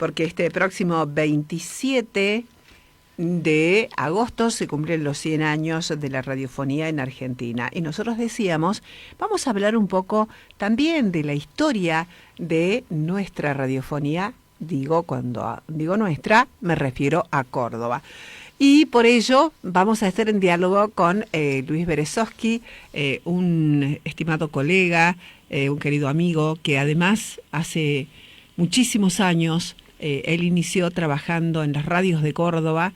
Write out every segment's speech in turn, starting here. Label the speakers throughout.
Speaker 1: porque este próximo 27 de agosto se cumplen los 100 años de la radiofonía en Argentina. Y nosotros decíamos, vamos a hablar un poco también de la historia de nuestra radiofonía. Cuando digo nuestra, me refiero a Córdoba. Y por ello vamos a estar en diálogo con Luis Berezovsky, un estimado colega, un querido amigo, que además hace muchísimos años él inició trabajando en las radios de Córdoba,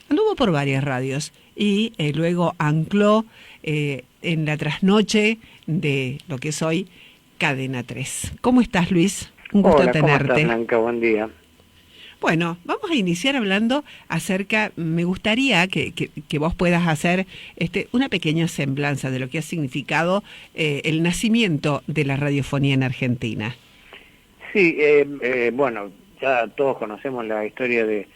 Speaker 1: anduvo por varias radios y luego ancló en la trasnoche de lo que es hoy Cadena 3. ¿Cómo estás, Luis? Un gusto tenerte.
Speaker 2: ¿Cómo estás, Blanca? Buen día.
Speaker 1: Bueno, vamos a iniciar hablando acerca, me gustaría que vos puedas hacer una pequeña semblanza de lo que ha significado el nacimiento de la radiofonía en Argentina.
Speaker 2: Sí, bueno, ya todos conocemos la historia de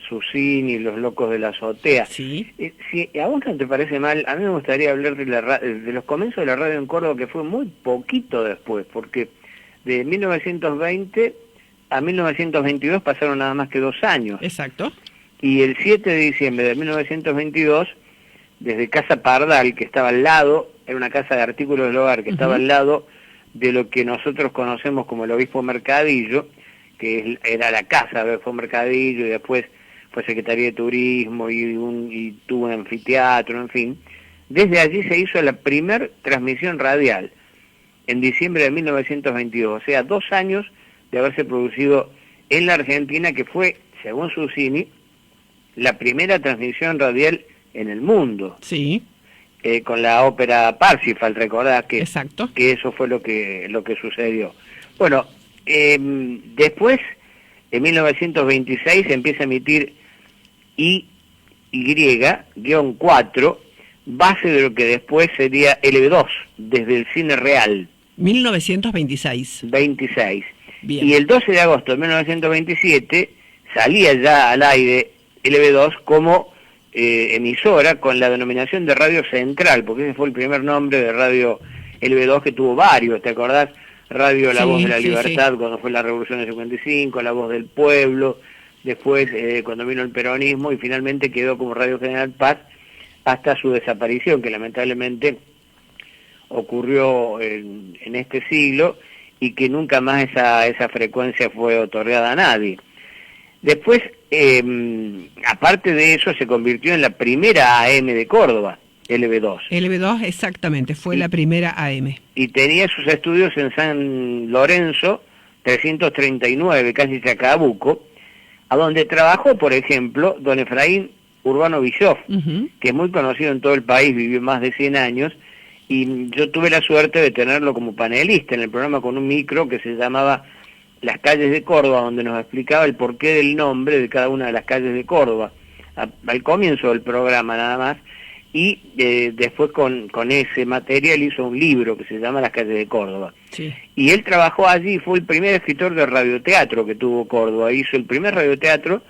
Speaker 2: Susini y los locos de la azotea.
Speaker 1: Sí.
Speaker 2: Si a vos no te parece mal, a mí me gustaría hablar de los comienzos de la radio en Córdoba, que fue muy poquito después, porque de 1920 a 1922 pasaron nada más que 2 años.
Speaker 1: Exacto.
Speaker 2: Y el 7 de diciembre de 1922, desde Casa Pardal, que estaba al lado, era una casa de artículos del hogar que estaba al lado de lo que nosotros conocemos como el Obispo Mercadillo, que era la casa del Obispo Mercadillo, y después fue Secretaría de Turismo y tuvo un anfiteatro, en fin. Desde allí se hizo la primer transmisión radial, en diciembre de 1922, o sea, 2 años de haberse producido en la Argentina, que fue, según Susini, la primera transmisión radial en el mundo.
Speaker 1: Sí.
Speaker 2: Con la ópera Parsifal, recordás que,
Speaker 1: exacto,
Speaker 2: que eso fue lo que sucedió. Bueno, después, en 1926, se empieza a emitir Y-4, base de lo que después sería LB2, desde el Cine Real.
Speaker 1: 1926.
Speaker 2: 26.
Speaker 1: Bien.
Speaker 2: Y el 12 de agosto de 1927 salía ya al aire LB2 como emisora con la denominación de Radio Central, porque ese fue el primer nombre de Radio LB2, que tuvo varios, ¿te acordás? Radio La Voz de la Libertad, cuando fue la Revolución del 55, La Voz del Pueblo, después cuando vino el peronismo, y finalmente quedó como Radio General Paz hasta su desaparición, que lamentablemente ocurrió en este siglo, y que nunca más esa frecuencia fue otorgada a nadie. Después, aparte de eso, se convirtió en la primera AM de Córdoba, LB2.
Speaker 1: LB2, exactamente, fue la primera AM.
Speaker 2: Y tenía sus estudios en San Lorenzo, 339, casi Chacabuco, a donde trabajó, por ejemplo, don Efraín Urbano Bischoff, que es muy conocido en todo el país, vivió más de 100 años, y yo tuve la suerte de tenerlo como panelista en el programa con un micro que se llamaba Las Calles de Córdoba, donde nos explicaba el porqué del nombre de cada una de las calles de Córdoba, al comienzo del programa nada más, y después con ese material hizo un libro que se llama Las Calles de Córdoba.
Speaker 1: Sí.
Speaker 2: Y él trabajó allí, fue el primer escritor de radioteatro que tuvo Córdoba, hizo el primer radioteatro,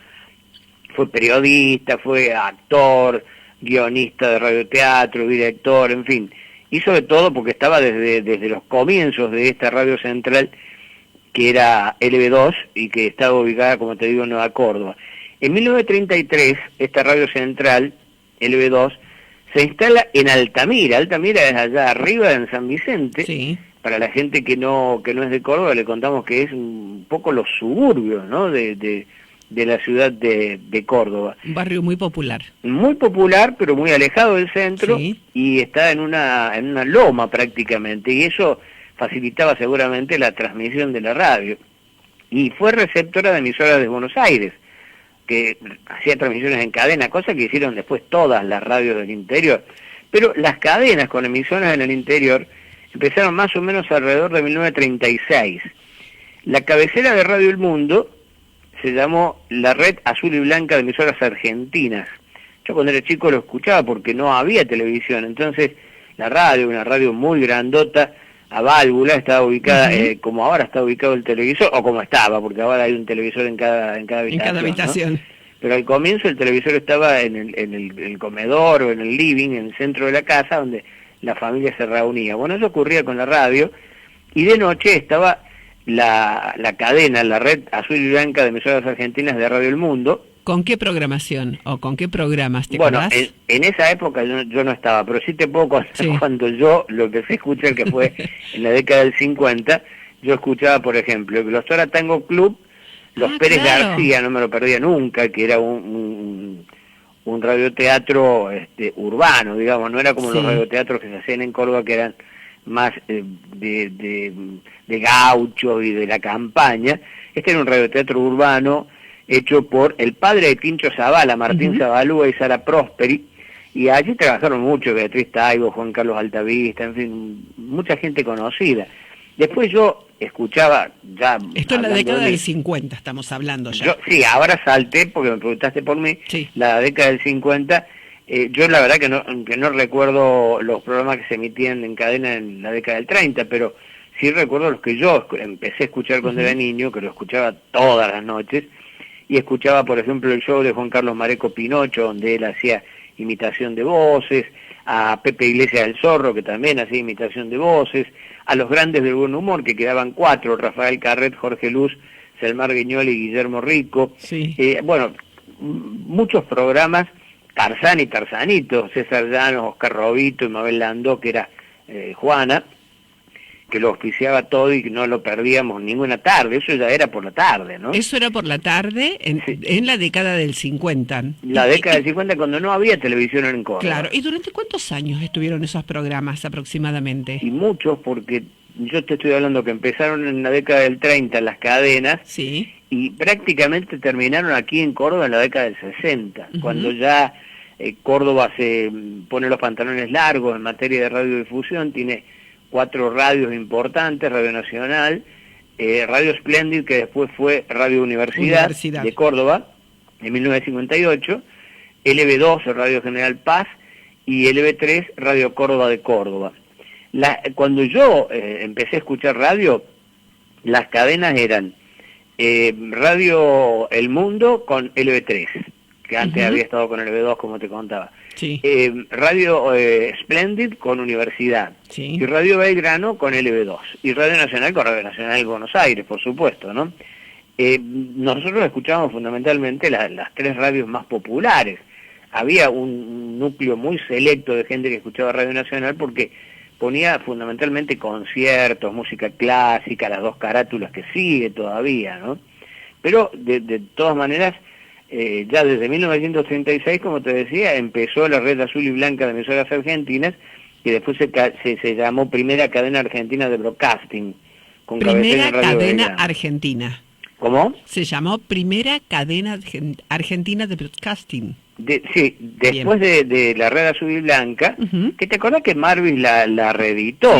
Speaker 2: fue periodista, fue actor, guionista de radioteatro, director, en fin. Hizo de todo porque estaba desde los comienzos de esta radio central, que era LB2 y que estaba ubicada, como te digo, en Nueva Córdoba. En 1933, esta radio central, LB2, se instala en Altamira. Altamira es allá arriba, en San Vicente.
Speaker 1: Sí.
Speaker 2: Para la gente que no es de Córdoba, le contamos que es un poco los suburbios, ¿no?, de la ciudad de Córdoba.
Speaker 1: Un barrio muy popular.
Speaker 2: Muy popular, pero muy alejado del centro,
Speaker 1: sí,
Speaker 2: y está en una loma prácticamente, y eso facilitaba seguramente la transmisión de la radio. Y fue receptora de emisoras de Buenos Aires, que hacía transmisiones en cadena, cosa que hicieron después todas las radios del interior. Pero las cadenas con emisoras en el interior empezaron más o menos alrededor de 1936. La cabecera de Radio El Mundo se llamó la Red Azul y Blanca de Emisoras Argentinas. Yo cuando era chico lo escuchaba porque no había televisión, entonces la radio, una radio muy grandota, a válvula, estaba ubicada, como ahora está ubicado el televisor, o como estaba, porque ahora hay un televisor en cada habitación.
Speaker 1: En cada habitación.
Speaker 2: ¿No? Pero al comienzo el televisor estaba en el comedor o en el living, en el centro de la casa, donde la familia se reunía. Bueno, eso ocurría con la radio, y de noche estaba la cadena, la red azul y blanca de emisoras argentinas de Radio El Mundo.
Speaker 1: ¿Con qué programación o con qué programas te
Speaker 2: Bueno,
Speaker 1: acordás?
Speaker 2: en esa época yo no estaba, pero sí te puedo contar cuando yo lo empecé a escuchar, que fue en la década del 50, yo escuchaba, por ejemplo, el Glostora Tango Club, Los Pérez García, no me lo perdía nunca, que era un radioteatro urbano, digamos, no era como los radioteatros que se hacían en Córdoba, que eran más de gauchos y de la campaña. Este era un radioteatro urbano hecho por el padre de Tincho Zavala, Martín Zabalúa y Sara Prosperi, y allí trabajaron mucho, Beatriz Taibo, Juan Carlos Altavista, en fin, mucha gente conocida. Después yo escuchaba ya...
Speaker 1: Esto en la década del 50 estamos hablando ya.
Speaker 2: Sí, ahora salté, porque me preguntaste por mí, la década del 50, yo la verdad que no recuerdo los programas que se emitían en cadena en la década del 30, pero sí recuerdo los que yo empecé a escuchar cuando era niño, que lo escuchaba todas las noches, y escuchaba, por ejemplo, el show de Juan Carlos Mareco Pinocho, donde él hacía imitación de voces, a Pepe Iglesias del Zorro, que también hacía imitación de voces, a los grandes del buen humor, que quedaban 4, Rafael Carret, Jorge Luz, Selmar Guiñol y Guillermo Rico. Bueno, muchos programas, Tarzán y Tarzanito, César Llanos, Oscar Robito y Mabel Landó, que era Juana, que lo auspiciaba todo y que no lo perdíamos ninguna tarde. Eso ya era por la tarde, ¿no?
Speaker 1: Eso era por la tarde en la década del 50.
Speaker 2: La década del 50, cuando no había televisión en Córdoba.
Speaker 1: Claro. ¿Y durante cuántos años estuvieron esos programas aproximadamente?
Speaker 2: Y muchos, porque yo te estoy hablando que empezaron en la década del 30 las cadenas, y prácticamente terminaron aquí en Córdoba en la década del 60, cuando ya Córdoba se pone los pantalones largos en materia de radiodifusión, tiene 4 radios importantes, Radio Nacional, Radio Splendid, que después fue Radio Universidad de Córdoba, en 1958, LB2, Radio General Paz, y LB3, Radio Córdoba de Córdoba. Cuando yo empecé a escuchar radio, las cadenas eran Radio El Mundo con LB3, que antes había estado con LB2, como te contaba. Radio Splendid con Universidad, y Radio Belgrano con LB2, y Radio Nacional con Radio Nacional de Buenos Aires, por supuesto, ¿no? Nosotros escuchábamos fundamentalmente las 3 radios más populares. Había un núcleo muy selecto de gente que escuchaba Radio Nacional porque ponía fundamentalmente conciertos, música clásica, las 2 carátulas que sigue todavía, ¿no? Pero de todas maneras, ya desde 1936, como te decía, empezó la red azul y blanca de emisoras argentinas, que después se llamó Primera Cadena Argentina de Broadcasting. Con
Speaker 1: Primera Cadena Argentina.
Speaker 2: ¿Cómo?
Speaker 1: Se llamó Primera Cadena Argentina de Broadcasting.
Speaker 2: Después de la red azul y blanca, que te acordás que Marvis la reeditó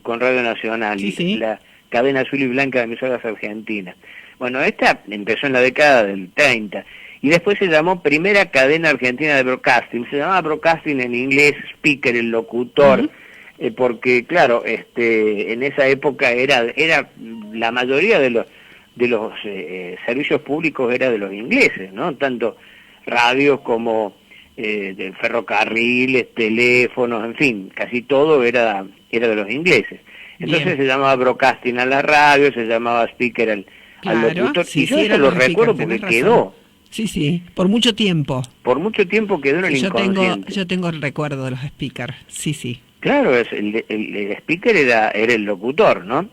Speaker 2: con Radio Nacional, la cadena azul y blanca de emisoras argentinas. Bueno, esta empezó en la década del 30, y después se llamó Primera Cadena Argentina de Broadcasting. Se llamaba Broadcasting en inglés, speaker, el locutor, porque claro, en esa época era la mayoría de los servicios públicos era de los ingleses, ¿no? Tanto radios como de ferrocarriles, teléfonos, en fin, casi todo era de los ingleses. Entonces se llamaba Broadcasting a la radio, se llamaba speaker al locutor, y yo eso lo recuerdo porque quedó.
Speaker 1: Por mucho tiempo.
Speaker 2: Por mucho tiempo quedó en el inconsciente.
Speaker 1: Yo tengo el recuerdo de los speakers,
Speaker 2: Claro, el speaker era el locutor, ¿no?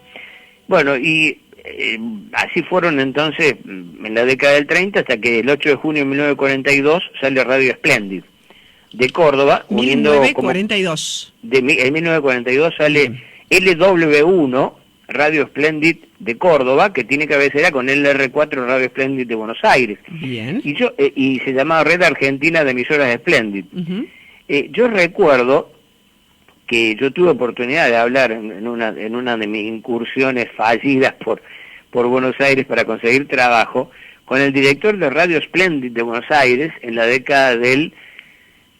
Speaker 2: Bueno, y así fueron entonces en la década del 30 hasta que el 8 de junio de 1942 sale Radio Splendid de Córdoba, uniendo
Speaker 1: 1942.
Speaker 2: En 1942 sale LW1, Radio Splendid de Córdoba, que tiene cabecera con LR4, Radio Splendid de Buenos Aires. Y se llamaba Red Argentina de Emisoras Splendid. Yo recuerdo que yo tuve oportunidad de hablar en una de mis incursiones fallidas por Buenos Aires para conseguir trabajo con el director de Radio Splendid de Buenos Aires en la década del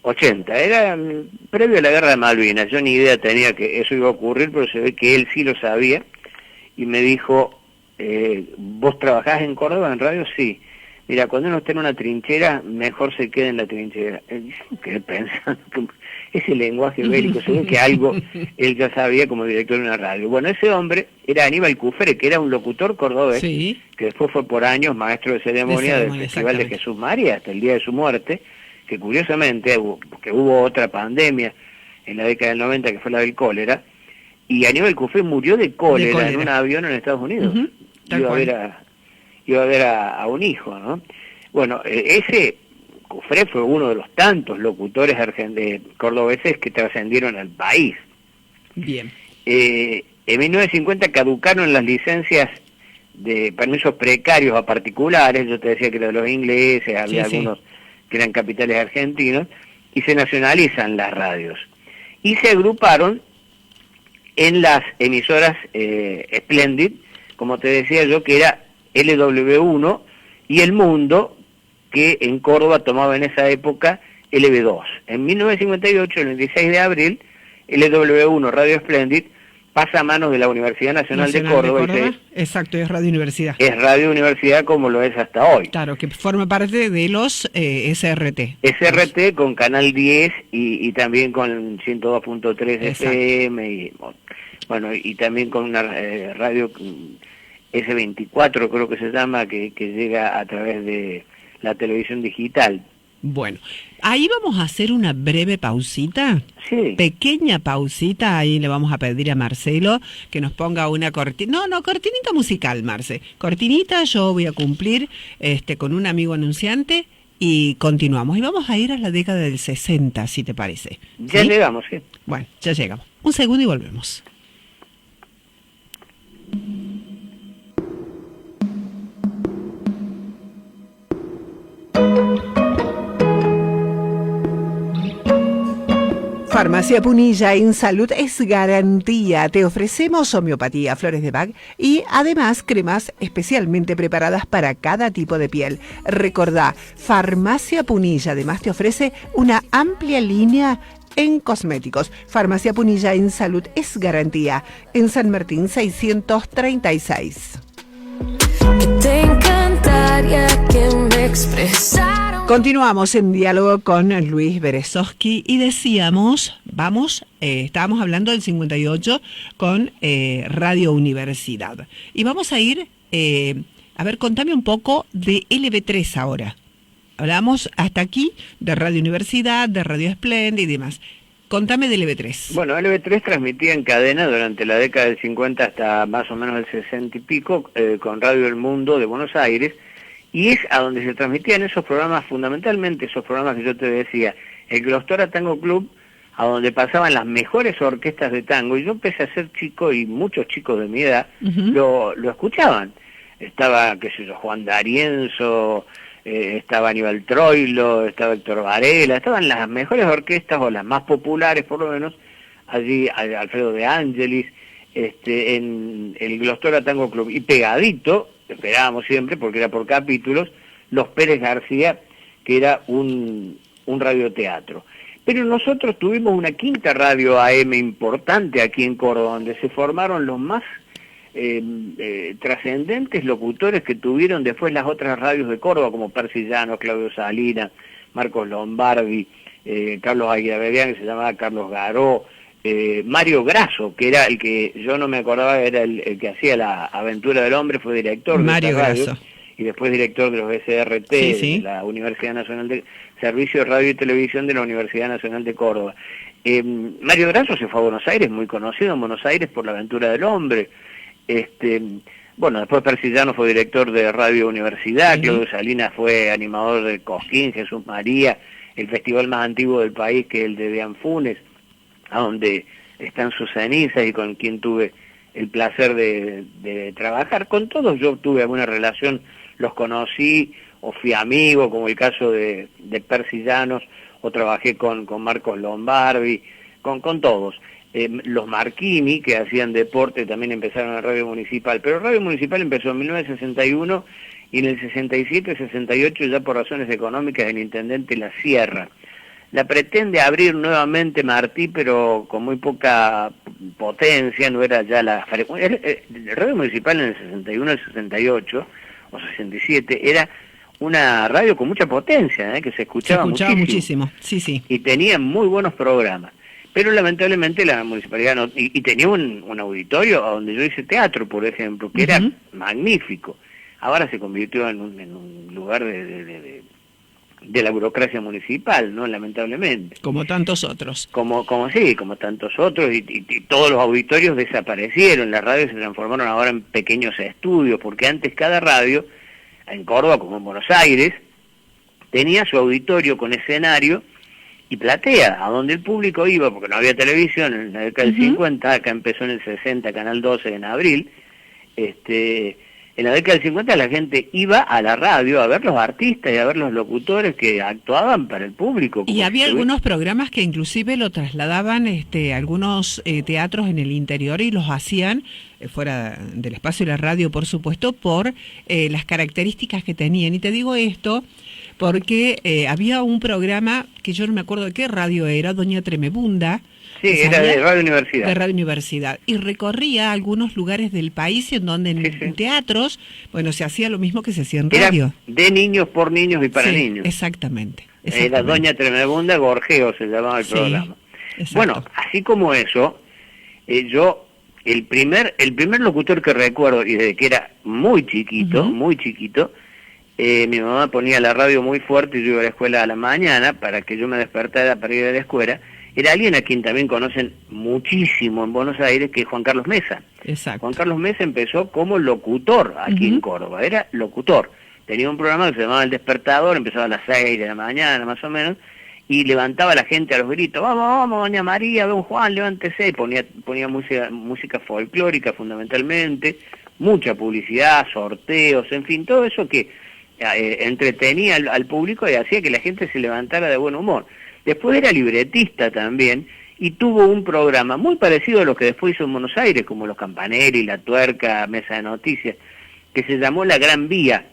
Speaker 2: 80. Era previo a la Guerra de Malvinas. Yo ni idea tenía que eso iba a ocurrir, pero se ve que él sí lo sabía, y me dijo, ¿vos trabajás en Córdoba en radio? Sí. mira, cuando uno está en una trinchera, mejor se queda en la trinchera. ¿Qué pensando? Ese lenguaje bélico, se ve que algo él ya sabía como director de una radio. Bueno, ese hombre era Aníbal Cufré, que era un locutor cordobés,
Speaker 1: sí,
Speaker 2: que después fue por años maestro de ceremonia del Festival de Jesús María hasta el día de su muerte, que curiosamente, que hubo otra pandemia en la década del 90, que fue la del cólera, y Aníbal Cufré murió de cólera en un avión en Estados Unidos. Iba a ver a un hijo, ¿no? Bueno, ese Cufré fue uno de los tantos locutores cordobeses que trascendieron al país.
Speaker 1: Bien.
Speaker 2: En 1950 caducaron las licencias de permisos precarios a particulares, yo te decía que era de los ingleses, había algunos que eran capitales argentinos, y se nacionalizan las radios. Y se agruparon en las emisoras Splendid, como te decía yo, que era LW1 y El Mundo, que en Córdoba tomaba en esa época LB2. En 1958, el 26 de abril, LW1, Radio Splendid, pasa a manos de la Universidad Nacional de Córdoba.
Speaker 1: Exacto, es Radio Universidad.
Speaker 2: Es Radio Universidad como lo es hasta hoy.
Speaker 1: Claro, que forma parte de los SRT.
Speaker 2: SRT con Canal 10 y también con 102.3 FM, y también con una radio S24, creo que se llama, que llega a través de la televisión digital.
Speaker 1: Bueno, ahí vamos a hacer una breve pausita.
Speaker 2: Sí.
Speaker 1: Pequeña pausita, ahí le vamos a pedir a Marcelo que nos ponga una cortinita. No, cortinita musical, Marce. Cortinita, yo voy a cumplir con un amigo anunciante y continuamos. Y vamos a ir a la década del 60, si te parece.
Speaker 2: Ya
Speaker 1: ¿sí?
Speaker 2: Llegamos, sí.
Speaker 1: Bueno, ya llegamos. Un segundo y volvemos. Farmacia Punilla en salud es garantía. Te ofrecemos homeopatía, flores de Bach y además cremas especialmente preparadas para cada tipo de piel. Recordá, Farmacia Punilla además te ofrece una amplia línea en cosméticos. Farmacia Punilla en salud es garantía. En San Martín 636.
Speaker 3: Te encantaría que me expresara.
Speaker 1: Continuamos en diálogo con Luis Berezovsky y decíamos, estábamos hablando del 58 con Radio Universidad. Y vamos a ir, contame un poco de LB3 ahora. Hablamos hasta aquí de Radio Universidad, de Radio Splendid y demás. Contame de LB3.
Speaker 2: Bueno, LB3 transmitía en cadena durante la década del 50 hasta más o menos el 60 y pico con Radio El Mundo de Buenos Aires, y es a donde se transmitían esos programas, fundamentalmente esos programas que yo te decía, el Glostora Tango Club, a donde pasaban las mejores orquestas de tango, y yo pese a ser chico y muchos chicos de mi edad lo escuchaban. Estaba, qué sé yo, Juan D'Arienzo, estaba Aníbal Troilo, estaba Héctor Varela, estaban las mejores orquestas, o las más populares por lo menos, allí Alfredo de Angelis, en el Glostora Tango Club, y pegadito, esperábamos siempre, porque era por capítulos, Los Pérez García, que era un radioteatro. Pero nosotros tuvimos una quinta radio AM importante aquí en Córdoba, donde se formaron los más trascendentes locutores que tuvieron después las otras radios de Córdoba, como Percy Llanos, Claudio Salinas, Marcos Lombardi, Carlos Aguirre, que se llamaba Carlos Garó, Mario Grasso, que era el que yo no me acordaba, era el que hacía La Aventura del Hombre, fue director de
Speaker 1: Mario
Speaker 2: radio,
Speaker 1: Grasso.
Speaker 2: Y después director de los SRT, de la Universidad Nacional de Servicio de Radio y Televisión de la Universidad Nacional de Córdoba. Mario Grasso se fue a Buenos Aires, muy conocido en Buenos Aires por La Aventura del Hombre. Después Percy Llanos fue director de Radio Universidad, Claudio Salinas fue animador de Cosquín, Jesús María, el festival más antiguo del país, que es el de Deanfunes, a donde están sus cenizas y con quien tuve el placer de trabajar. Con todos yo tuve alguna relación, los conocí o fui amigo, como el caso de Percy Llanos, o trabajé con Marcos Lombardi, con todos. Los Marchini, que hacían deporte, también empezaron en Radio Municipal, pero Radio Municipal empezó en 1961 y en el 67-68 ya por razones económicas el intendente la cierra. La pretende abrir nuevamente Martí, pero con muy poca potencia, no era ya la frecuencia. El Radio Municipal en el 61, el 68 o 67 era una radio con mucha potencia, que se escuchaba
Speaker 1: muchísimo. Sí, sí.
Speaker 2: Y tenía muy buenos programas. Pero lamentablemente la municipalidad no... Y tenía un auditorio donde yo hice teatro, por ejemplo, que era magnífico. Ahora se convirtió en un lugar de la burocracia municipal, ¿no? Lamentablemente.
Speaker 1: Como tantos otros.
Speaker 2: Como tantos otros, y todos los auditorios desaparecieron. Las radios se transformaron ahora en pequeños estudios, porque antes cada radio, en Córdoba como en Buenos Aires, tenía su auditorio con escenario y platea, a donde el público iba, porque no había televisión en la década del 50, acá empezó en el 60, Canal 12 en abril, en la década del 50 la gente iba a la radio a ver los artistas y a ver los locutores que actuaban para el público.
Speaker 1: Y había algunos programas que inclusive lo trasladaban algunos teatros en el interior y los hacían fuera del espacio de la radio, por supuesto, por las características que tenían. Y te digo esto porque había un programa que yo no me acuerdo de qué radio era, Doña Tremebunda.
Speaker 2: Sí, era de Radio Universidad.
Speaker 1: De Radio Universidad. Y recorría algunos lugares del país en donde en teatros, bueno, se hacía lo mismo que se hacía en radio.
Speaker 2: Era de niños, por niños y para niños.
Speaker 1: Exactamente.
Speaker 2: Era Doña Tremebunda, Gorgeo se llamaba el programa.
Speaker 1: Exacto.
Speaker 2: Bueno, así como eso, yo, el primer locutor que recuerdo, y desde que era muy chiquito, mi mamá ponía la radio muy fuerte y yo iba a la escuela a la mañana para que yo me despertara para ir a la escuela. Era alguien a quien también conocen muchísimo en Buenos Aires, que es Juan Carlos Mesa.
Speaker 1: Exacto.
Speaker 2: Juan Carlos Mesa empezó como locutor aquí en Córdoba, era locutor. Tenía un programa que se llamaba El Despertador, empezaba a las 6 de la mañana más o menos, y levantaba a la gente a los gritos, vamos, doña María, don Juan, levántese, y ponía música folclórica fundamentalmente, mucha publicidad, sorteos, en fin, todo eso que entretenía al público y hacía que la gente se levantara de buen humor. Después era libretista también y tuvo un programa muy parecido a lo que después hizo en Buenos Aires, como Los Campanelli, La Tuerca, Mesa de Noticias, que se llamó La Gran Vía,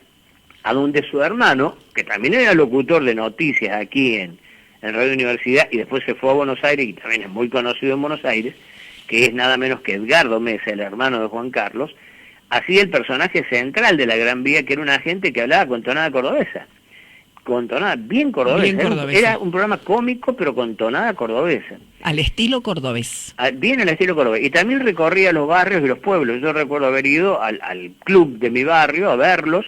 Speaker 2: a donde su hermano, que también era locutor de noticias aquí en Radio Universidad, y después se fue a Buenos Aires, y también es muy conocido en Buenos Aires, que es nada menos que Edgardo Mesa, el hermano de Juan Carlos, hacía el personaje central de La Gran Vía, que era una gente que hablaba con tonada cordobesa. Con tonada bien cordobesa. Era un programa cómico, pero con tonada cordobesa.
Speaker 1: Al estilo cordobés.
Speaker 2: Bien al estilo cordobés. Y también recorría los barrios y los pueblos. Yo recuerdo haber ido al club de mi barrio a verlos,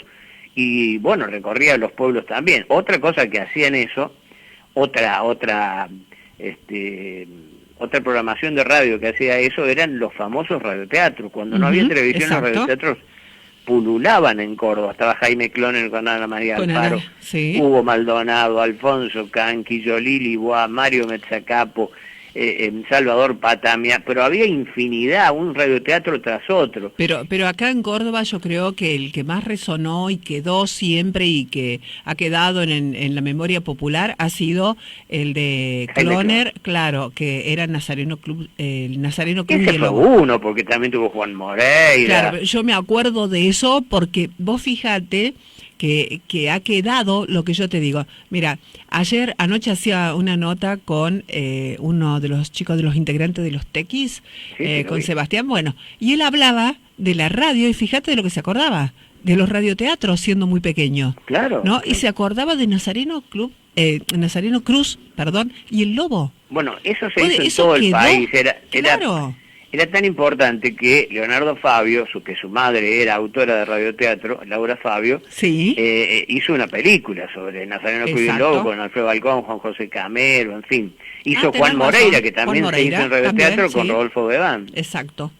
Speaker 2: y bueno, recorría los pueblos también. Otra cosa que hacían eso, otra programación de radio que hacía eso, eran los famosos radioteatros. Cuando no había televisión, los radioteatros pululaban en Córdoba. Estaba Jaime Cloner con Ana María Alfaro, Hugo Maldonado, Alfonso Canqui, Yolili Boa, Mario Mezzacapo, Salvador Patamia, pero había infinidad, un radioteatro tras otro.
Speaker 1: Pero acá en Córdoba yo creo que el que más resonó y quedó siempre y que ha quedado en la memoria popular ha sido el de Cloner, claro, que era Nazareno Club, el Nazareno Club.
Speaker 2: Ese fue uno, porque también tuvo Juan Moreira.
Speaker 1: Claro, yo me acuerdo de eso porque vos fíjate que ha quedado lo que yo te digo. Mira, anoche hacía una nota con uno de los chicos, de los integrantes de los Tequis, con Sebastián, bueno, y él hablaba de la radio y fíjate de lo que se acordaba, de los radioteatros siendo muy pequeño.
Speaker 2: Claro.
Speaker 1: ¿No? Y se acordaba de Nazareno Cruz, y el Lobo.
Speaker 2: Bueno, eso se hizo en todo el país.
Speaker 1: Claro.
Speaker 2: Era tan importante que Leonardo Fabio, que su madre era autora de radioteatro, Laura Fabio, hizo una película sobre Nazareno Cruz y el Lobo con Alfredo Balcón, Juan José Camero, en fin. Hizo Juan Moreira, que también se hizo en radioteatro con Rodolfo Bebán.
Speaker 1: Exacto.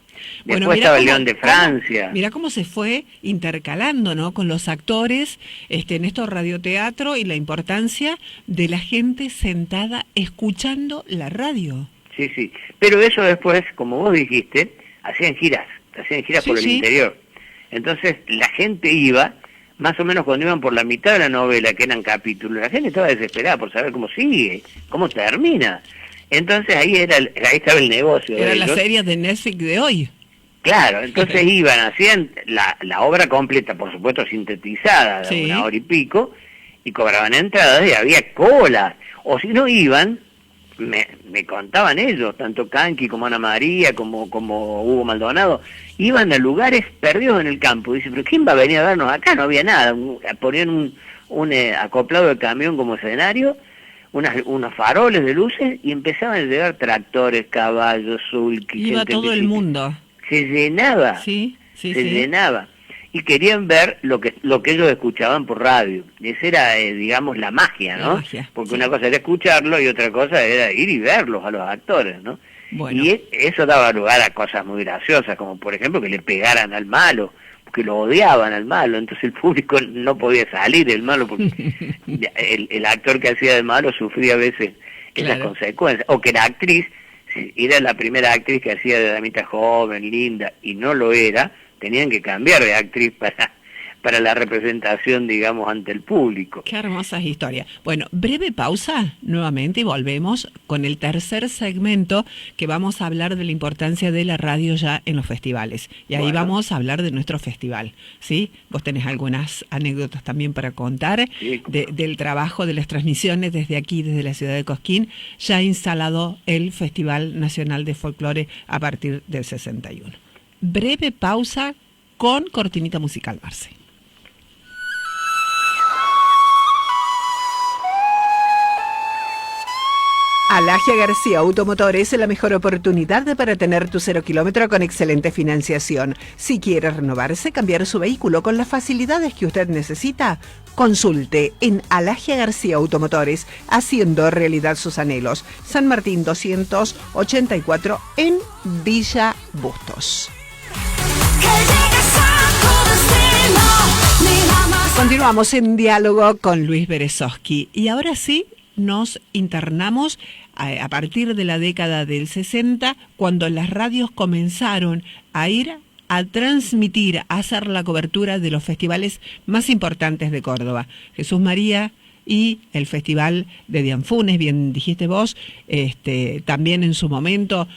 Speaker 2: Después estaba el León de Francia.
Speaker 1: Mira cómo se fue intercalando, ¿no?, con los actores en estos radioteatro y la importancia de la gente sentada escuchando la radio.
Speaker 2: Sí. Pero eso después, como vos dijiste, hacían giras por el interior. Entonces la gente iba, más o menos cuando iban por la mitad de la novela, que eran capítulos, la gente estaba desesperada por saber cómo sigue, cómo termina. Entonces ahí estaba el negocio.
Speaker 1: Era la serie de Netflix de hoy.
Speaker 2: Claro, entonces iban, hacían la obra completa, por supuesto sintetizada, de 1 hora y pico, y cobraban entradas y había cola. O si no iban, me contaban ellos, tanto Canqui como Ana María, como Hugo Maldonado, iban a lugares perdidos en el campo. Dice, pero ¿quién va a venir a vernos acá? No había nada. Ponían un acoplado de camión como escenario, unos faroles de luces, y empezaban a llegar tractores, caballos, sulky,
Speaker 1: iba
Speaker 2: gente
Speaker 1: todo el
Speaker 2: bicicleta.
Speaker 1: mundo.
Speaker 2: Se llenaba,
Speaker 1: Sí, sí,
Speaker 2: se
Speaker 1: sí.
Speaker 2: llenaba. Y querían ver lo que ellos escuchaban por radio. Esa era, digamos, la magia,
Speaker 1: La
Speaker 2: ¿no?
Speaker 1: magia,
Speaker 2: Porque
Speaker 1: sí.
Speaker 2: una cosa era escucharlo y otra cosa era ir y verlos a los actores, ¿no?
Speaker 1: Bueno.
Speaker 2: Y eso daba lugar a cosas muy graciosas, como por ejemplo que le pegaran al malo, que lo odiaban al malo, entonces el público no podía salir del malo, porque el actor que hacía de malo sufría a veces esas
Speaker 1: Claro.
Speaker 2: consecuencias, o que la actriz, si era la primera actriz que hacía de damita joven, linda, y no lo era, tenían que cambiar de actriz para la representación, digamos, ante el público.
Speaker 1: Qué hermosas historias. Bueno, breve pausa nuevamente y volvemos con el tercer segmento, que vamos a hablar de la importancia de la radio ya en los festivales. Y ahí
Speaker 2: Bueno.
Speaker 1: vamos a hablar de nuestro festival, ¿sí? Vos tenés algunas anécdotas también para contar
Speaker 2: Sí,
Speaker 1: del trabajo de las transmisiones desde aquí, desde la ciudad de Cosquín, ya instalado el Festival Nacional de Folclore a partir del 61. Breve pausa con cortinita musical, Marce. Alagia García Automotores es la mejor oportunidad para tener tu 0 kilómetro con excelente financiación. Si quiere renovarse, cambiar su vehículo con las facilidades que usted necesita, consulte en Alagia García Automotores, haciendo realidad sus anhelos. San Martín 284 en Villa Bustos. Continuamos en diálogo con Luis Berezovsky y ahora sí nos internamos a partir de la década del 60, cuando las radios comenzaron a ir a transmitir, a hacer la cobertura de los festivales más importantes de Córdoba. Jesús María y el Festival de Dianfunes, bien dijiste vos, también en su momento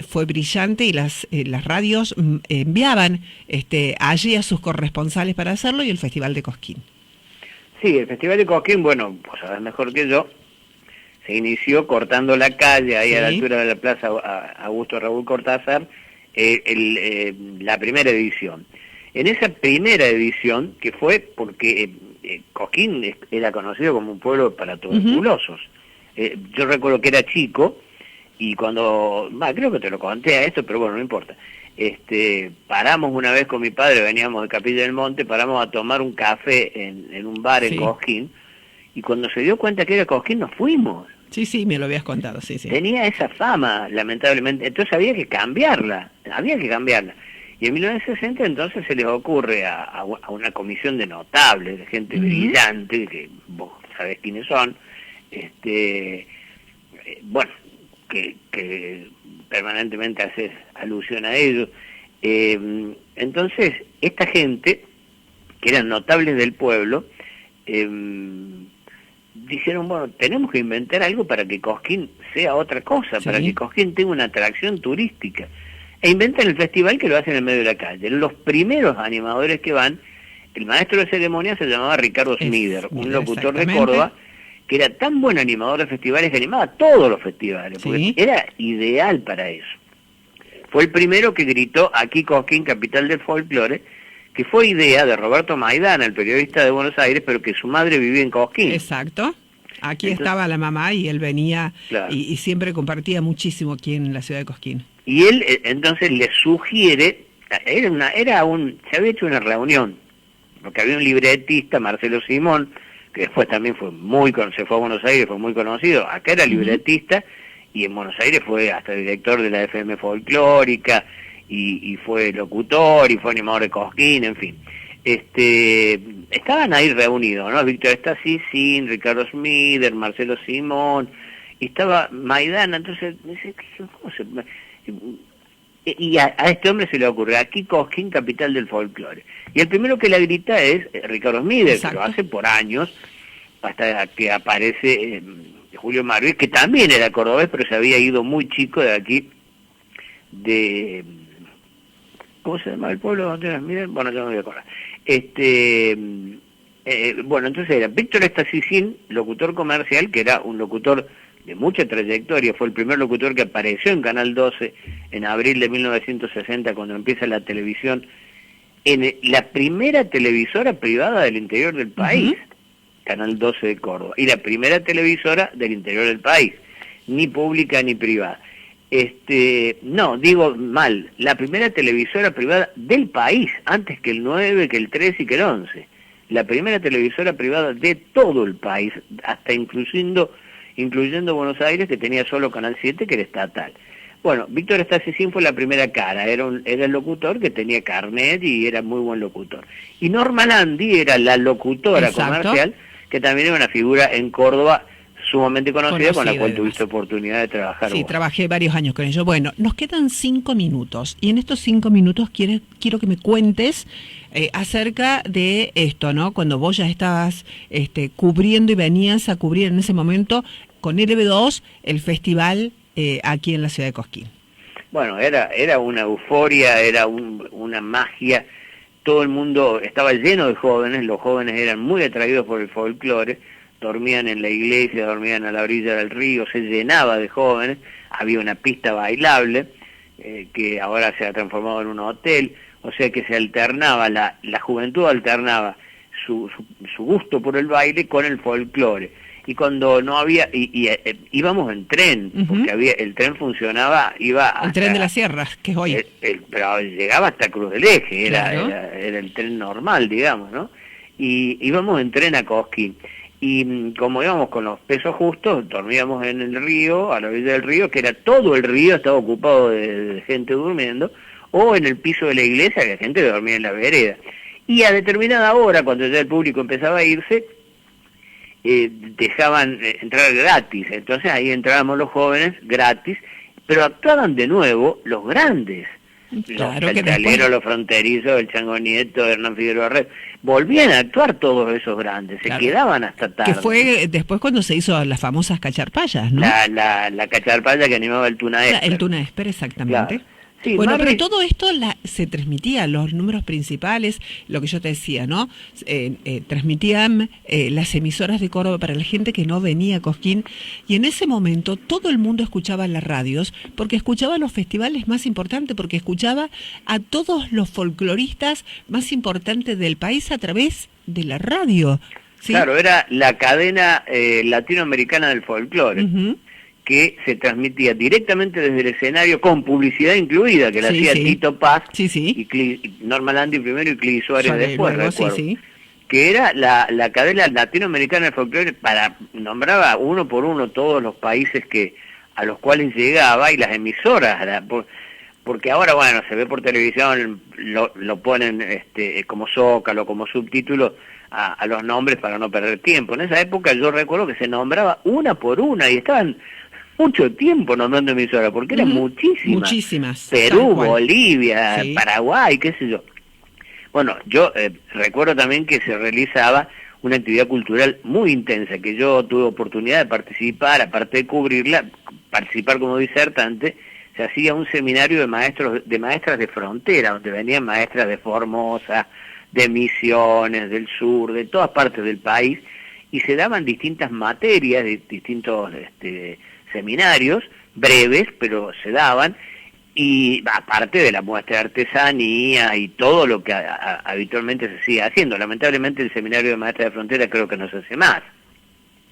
Speaker 1: fue brillante y las radios enviaban allí a sus corresponsales para hacerlo, y el Festival de Cosquín.
Speaker 2: Sí, el Festival de Cosquín, bueno, pues sabes mejor que yo, se inició cortando la calle, ahí a la altura de la Plaza Augusto Raúl Cortázar, la primera edición. En esa primera edición, que fue porque Cosquín era conocido como un pueblo para tuberculosos. Yo recuerdo que era chico, y cuando, creo que te lo conté a esto, pero bueno, no importa. Paramos una vez con mi padre, veníamos de Capilla del Monte, paramos a tomar un café en un bar en Cosquín, y cuando se dio cuenta que era Cosquín nos fuimos.
Speaker 1: Sí, me lo habías contado, sí.
Speaker 2: Tenía esa fama, lamentablemente, entonces había que cambiarla. Y en 1960 entonces se les ocurre a una comisión de notables, de gente brillante, que vos sabés quiénes son, bueno, que permanentemente hace alusión a ellos. Entonces, esta gente, que eran notables del pueblo, dijeron, bueno, tenemos que inventar algo para que Cosquín sea otra cosa, para que Cosquín tenga una atracción turística. E inventan el festival, que lo hacen en medio de la calle. Los primeros animadores que van, el maestro de ceremonia se llamaba Ricardo Smider, un locutor de Córdoba, que era tan buen animador de festivales que animaba todos los festivales, porque era ideal para eso. Fue el primero que gritó, aquí Cosquín, capital del folclore, que fue idea de Roberto Maidana, el periodista de Buenos Aires, pero que su madre vivía en Cosquín.
Speaker 1: Exacto. Aquí estaba la mamá y él venía, claro, y siempre compartía muchísimo aquí en la ciudad de Cosquín.
Speaker 2: Y él entonces le sugiere, se había hecho una reunión, porque había un libretista, Marcelo Simón, que después también se fue a Buenos Aires, fue muy conocido. Acá era libretista, y en Buenos Aires fue hasta director de la FM folclórica, y fue locutor, y fue animador de Cosquín, en fin. Estaban ahí reunidos, ¿no? Víctor Estacicín, Ricardo Smider, Marcelo Simón, y estaba Maidana. Entonces dice, ¿cómo se...? Y a este hombre se le ocurre, aquí Cosquín, capital del folclore. Y el primero que la grita es Ricardo Smider, que lo hace por años, hasta que aparece Julio Maruiz, que también era cordobés, pero se había ido muy chico de aquí, de... ¿Cómo se llama el pueblo donde las miren? Bueno, yo no me voy a acordar. Bueno, entonces era Víctor Estacicín, locutor comercial, que era un locutor de mucha trayectoria, fue el primer locutor que apareció en Canal 12 en abril de 1960, cuando empieza la televisión la primera televisora privada del interior del país, Canal 12 de Córdoba, y la primera televisora del interior del país, ni pública ni privada. No, digo mal, la primera televisora privada del país, antes que el 9, que el 13 y que el 11. La primera televisora privada de todo el país, hasta incluyendo Buenos Aires, que tenía solo Canal 7, que era estatal. Bueno, Víctor Estacicín fue la primera cara, era el locutor que tenía carnet y era muy buen locutor. Y Norma Landi era la locutora comercial, que también era una figura en Córdoba sumamente conocida, con la cual tuviste oportunidad de trabajar.
Speaker 1: Sí, trabajé varios años con ellos. Bueno, nos quedan 5 minutos y en estos 5 minutos quiero que me cuentes acerca de esto, ¿no? Cuando vos ya estabas cubriendo y venías a cubrir en ese momento con LB2 el festival aquí en la ciudad de Cosquín.
Speaker 2: Bueno, era una euforia, era una magia. Todo el mundo estaba lleno de jóvenes, los jóvenes eran muy atraídos por el folclore, dormían en la iglesia, dormían a la orilla del río, se llenaba de jóvenes, había una pista bailable que ahora se ha transformado en un hotel, o sea que se alternaba, la juventud alternaba su gusto por el baile con el folclore. Y cuando no había, íbamos en tren, porque el tren funcionaba, iba hasta...
Speaker 1: El tren de las sierras, que es hoy.
Speaker 2: Pero llegaba hasta Cruz del Eje,
Speaker 1: claro.
Speaker 2: era el tren normal, digamos, ¿no? Y íbamos en tren a Cosquín. Y como íbamos con los pesos justos, dormíamos en el río, a la orilla del río, que era todo el río, estaba ocupado de gente durmiendo, o en el piso de la iglesia, que la gente dormía en la vereda. Y a determinada hora, cuando ya el público empezaba a irse, dejaban entrar gratis, entonces ahí entrábamos los jóvenes gratis, pero actuaban de nuevo los grandes,
Speaker 1: claro,
Speaker 2: los Chalchaleros, los Fronterizos, el Chango Nieto, Hernán Figueroa Red, volvían a actuar todos esos grandes, se quedaban hasta tarde.
Speaker 1: Que fue después cuando se hizo las famosas cacharpayas, ¿no?
Speaker 2: La cacharpaya que animaba el Tuna Esper.
Speaker 1: El Tuna Esper, exactamente.
Speaker 2: Claro. Sí,
Speaker 1: bueno, pero todo esto se transmitía, los números principales, lo que yo te decía, ¿no? Transmitían las emisoras de Córdoba para la gente que no venía a Cosquín, y en ese momento todo el mundo escuchaba las radios, porque escuchaba los festivales más importantes, porque escuchaba a todos los folcloristas más importantes del país a través de la radio. ¿Sí?
Speaker 2: Claro, era la cadena latinoamericana del folclore. Que se transmitía directamente desde el escenario con publicidad incluida, que la hacía Tito Paz, y Norma Landi primero y Cli Suárez después, recuerdo. Que era la cadena latinoamericana del folclore, nombraba uno por uno todos los países a los cuales llegaba, y las emisoras, porque ahora, bueno, se ve por televisión, lo ponen como zócalo, como subtítulo a los nombres para no perder tiempo. En esa época yo recuerdo que se nombraba una por una, y estaban mucho tiempo nombrando emisoras, porque eran muchísimas. Perú, Bolivia, Paraguay, qué sé yo. Bueno, yo recuerdo también que se realizaba una actividad cultural muy intensa, que yo tuve oportunidad de participar, aparte de cubrirla, participar como disertante. Se hacía un seminario de maestras de frontera, donde venían maestras de Formosa, de Misiones, del sur, de todas partes del país, y se daban distintas materias, distintos seminarios, breves, pero se daban, y aparte de la muestra de artesanía y todo lo que habitualmente se sigue haciendo. Lamentablemente el seminario de maestras de frontera creo que no se hace más.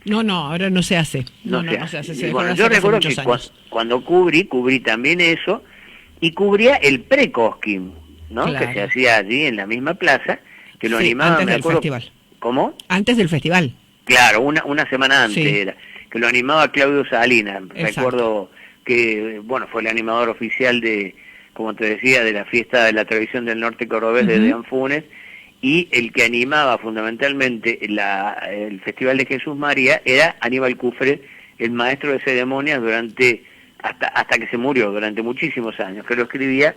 Speaker 1: No, ahora no se hace. No se hace.
Speaker 2: Bueno, yo recuerdo que cuando cubrí también eso, y cubría el pre-Cosquín, ¿no?
Speaker 1: Claro.
Speaker 2: Que se hacía allí en la misma plaza, que lo animaba,
Speaker 1: antes del festival.
Speaker 2: ¿Cómo?
Speaker 1: Antes del festival.
Speaker 2: Claro, una semana antes era, que lo animaba Claudio Salinas. Recuerdo que, bueno, fue el animador oficial de, como te decía, de la fiesta de la tradición del norte cordobés de Deán Funes, y el que animaba fundamentalmente el Festival de Jesús María era Aníbal Cufré, el maestro de ceremonias hasta que se murió, durante muchísimos años, que lo escribía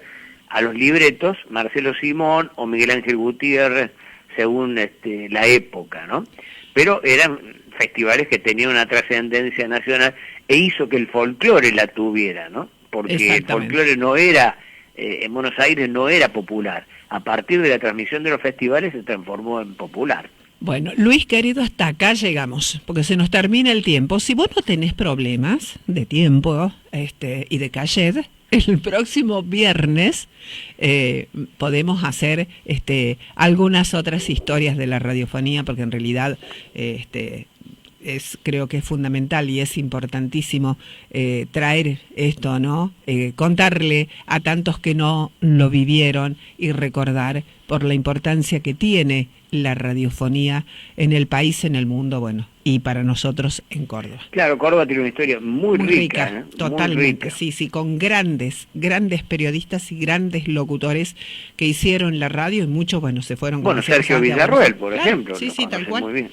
Speaker 2: a los libretos Marcelo Simón o Miguel Ángel Gutiérrez, según la época, ¿no? Pero eran festivales que tenían una trascendencia nacional, e hizo que el folclore la tuviera, ¿no? Porque el folclore no era, en Buenos Aires no era popular. A partir de la transmisión de los festivales se transformó en popular.
Speaker 1: Bueno, Luis querido, hasta acá llegamos, porque se nos termina el tiempo. Si vos no tenés problemas de tiempo y de cachet, el próximo viernes podemos hacer algunas otras historias de la radiofonía, porque en realidad creo que es fundamental y es importantísimo traer esto, ¿no? Contarle a tantos que no lo vivieron y recordar por la importancia que tiene la radiofonía en el país, en el mundo, bueno, y para nosotros en Córdoba.
Speaker 2: Claro, Córdoba tiene una historia muy rica,
Speaker 1: totalmente,
Speaker 2: muy rica.
Speaker 1: Sí, con grandes periodistas y grandes locutores que hicieron la radio y muchos, bueno, se fueron.
Speaker 2: Bueno, Sergio Villarroel, por ejemplo.
Speaker 1: Sí, tal cual.
Speaker 2: Muy bien.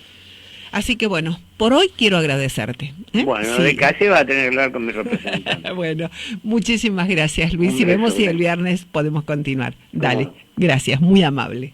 Speaker 1: Así que bueno, por hoy quiero agradecerte.
Speaker 2: Bueno,
Speaker 1: sí.
Speaker 2: De calle va a tener que hablar con mi representante.
Speaker 1: Bueno, muchísimas gracias, Luis, y vemos si el viernes podemos continuar. Dale, gracias, muy amable.